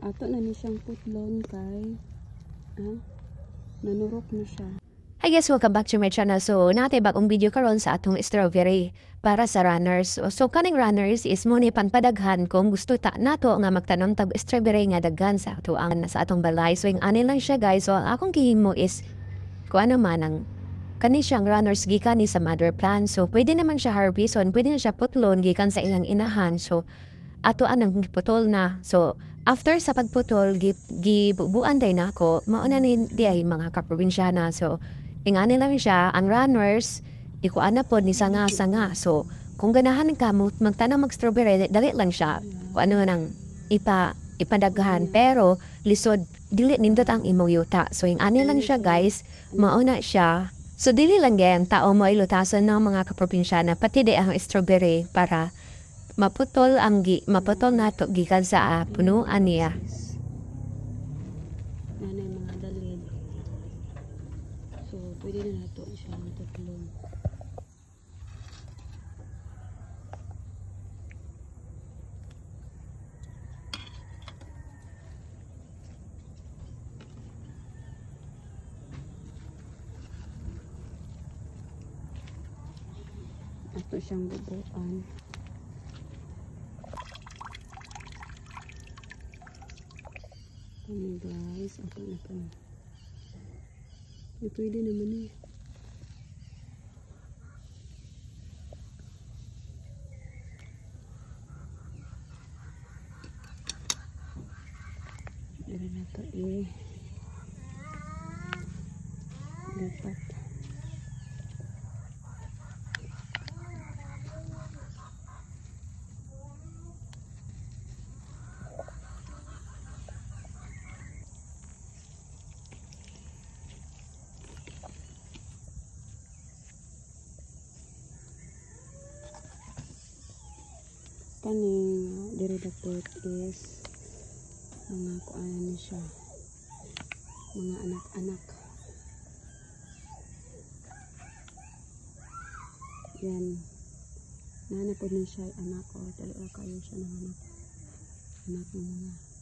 Ato na ni siyang putlon kay nanurok na siya. Hi guys, welcome back to my channel. So, natin bagong video karon sa atong strawberry para sa runners. So, kaning runners is mo ni panpadaghan kung gusto ta nato nga magtanom tag strawberry nga daghan sa atong balay. So, yung ani lang siya guys. So, ang akong gihimo is kung ano man ang kani siyang runners gikan ni sa mother plant. So, pwede naman siya harveston, pwede na siya putlon gikan sa ilang inahan. So, ato anang giputol na. So, after sa pagputol, gibubuan day na ako, mauna ni di ay mga kaprobinsyana. So, ingani lang siya, ang runners, ikuan na po ni sanga-sanga. So, kung ganahan ka magtanong mag-strawberry, dali lang siya. Kung ano nang ipadaghan. Pero, lisod, dili nindot ang imong yuta. So, ingani lang siya guys, mauna siya. So, dili lang yan, tao mo ilutasan ng mga kaprobinsyana, pati di ang strawberry para maputol nato gikan sa punuan niya. Nanay mga dalid. So, pwede na nato siya matutlon. Ato siyang bubuan. Ano guys, ako na pa. Pwede naman eh. Pwede na ito eh. Lipat. Kaning diri dapat is mga kuan ni siya, mga anak-anak. Yan, nanapod na siya anak ko, dali kayo siya ng anak ng mga